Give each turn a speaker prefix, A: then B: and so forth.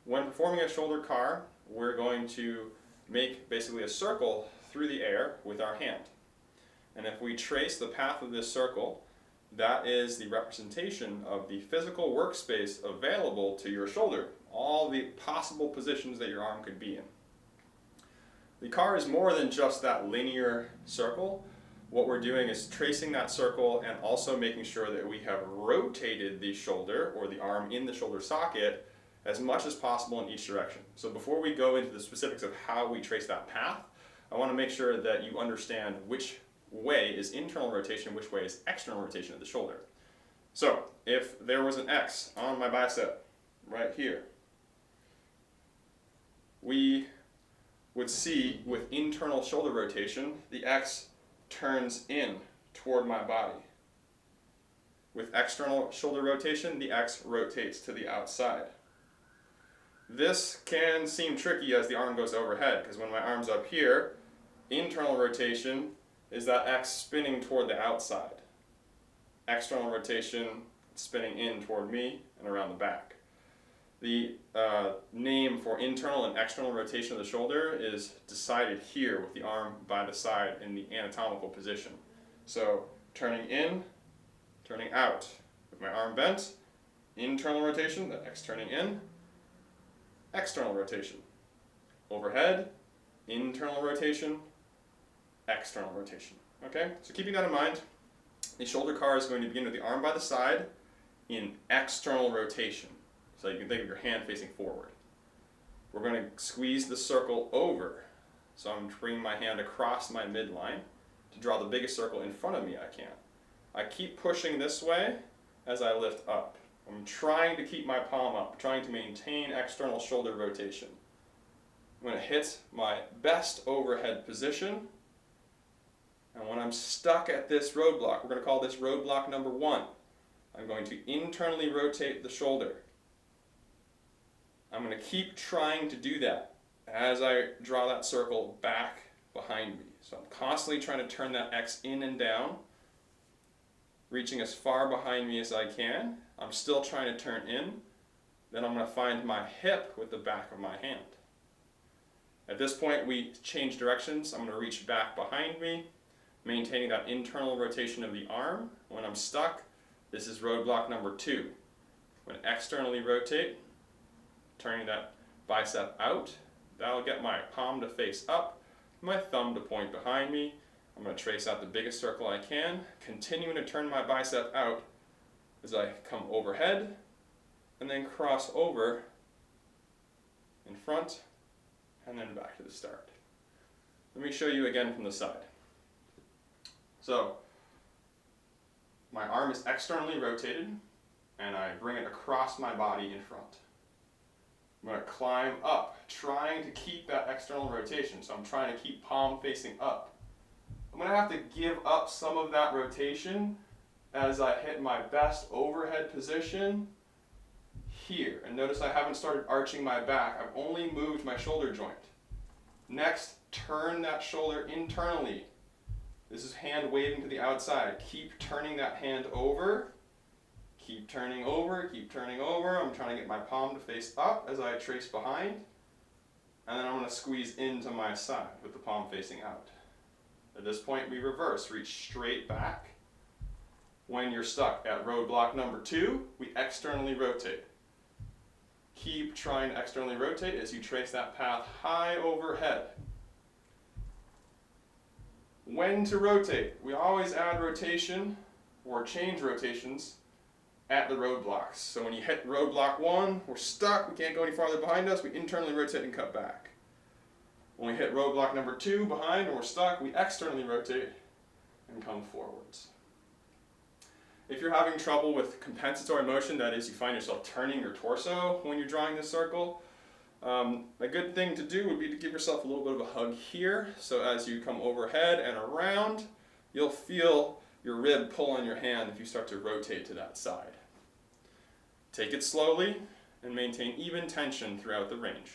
A: When performing a shoulder car, we're going to make basically a circle through the air with our hand. And if we trace the path of this circle, that is the representation of the physical workspace available to your shoulder, all the possible positions that your arm could be in. The car is more than just that linear circle. What we're doing is tracing that circle and also making sure that we have rotated the shoulder or the arm in the shoulder socket as much as possible in each direction. So before we go into the specifics of how we trace that path, I want to make sure that you understand which way is internal rotation, which way is external rotation of the shoulder. So if there was an X on my bicep right here, we would see with internal shoulder rotation, the X turns in toward my body. With external shoulder rotation, the X rotates to the outside. This can seem tricky as the arm goes overhead, because when my arm's up here, internal rotation is that X spinning toward the outside. External rotation spinning in toward me and around the back. The name for internal and external rotation of the shoulder is decided here with the arm by the side in the anatomical position. So turning in, turning out. With my arm bent, internal rotation, the X turning in, external rotation. Overhead, internal rotation, external rotation. Okay, so keeping that in mind, the shoulder car is going to begin with the arm by the side in external rotation. So you can think of your hand facing forward. We're going to squeeze the circle over. So I'm bringing my hand across my midline to draw the biggest circle in front of me I can. I keep pushing this way as I lift up. I'm trying to keep my palm up, trying to maintain external shoulder rotation. When it hits my best overhead position, and when I'm stuck at this roadblock, we're going to call this roadblock number 1. I'm going to internally rotate the shoulder. I'm going to keep trying to do that as I draw that circle back behind me. So I'm constantly trying to turn that X in and down, reaching as far behind me as I can. I'm still trying to turn in. Then I'm going to find my hip with the back of my hand. At this point, we change directions. I'm going to reach back behind me, maintaining that internal rotation of the arm. When I'm stuck, this is roadblock number 2. I'm going to externally rotate, turning that bicep out. That'll get my palm to face up, my thumb to point behind me. I'm going to trace out the biggest circle I can, continuing to turn my bicep out as I come overhead, and then cross over in front, and then back to the start. Let me show you again from the side. So, my arm is externally rotated, and I bring it across my body in front. I'm going to climb up, trying to keep that external rotation. So I'm trying to keep palm facing up. I'm going to have to give up some of that rotation as I hit my best overhead position here. And notice I haven't started arching my back. I've only moved my shoulder joint. Next, turn that shoulder internally. This is hand waving to the outside. Keep turning that hand over. Keep turning over, keep turning over. I'm trying to get my palm to face up as I trace behind. And then I'm going to squeeze into my side with the palm facing out. At this point, we reverse. Reach straight back. When you're stuck at roadblock number 2, we externally rotate. Keep trying to externally rotate as you trace that path high overhead. When to rotate? We always add rotation or change rotations at the roadblocks. So when you hit roadblock 1, we're stuck, we can't go any farther behind us, we internally rotate and cut back. When we hit roadblock number 2 behind and we're stuck, we externally rotate and come forwards. If you're having trouble with compensatory motion, that is, you find yourself turning your torso when you're drawing this circle, a good thing to do would be to give yourself a little bit of a hug here. So as you come overhead and around, you'll feel your rib pull on your hand if you start to rotate to that side. Take it slowly and maintain even tension throughout the range.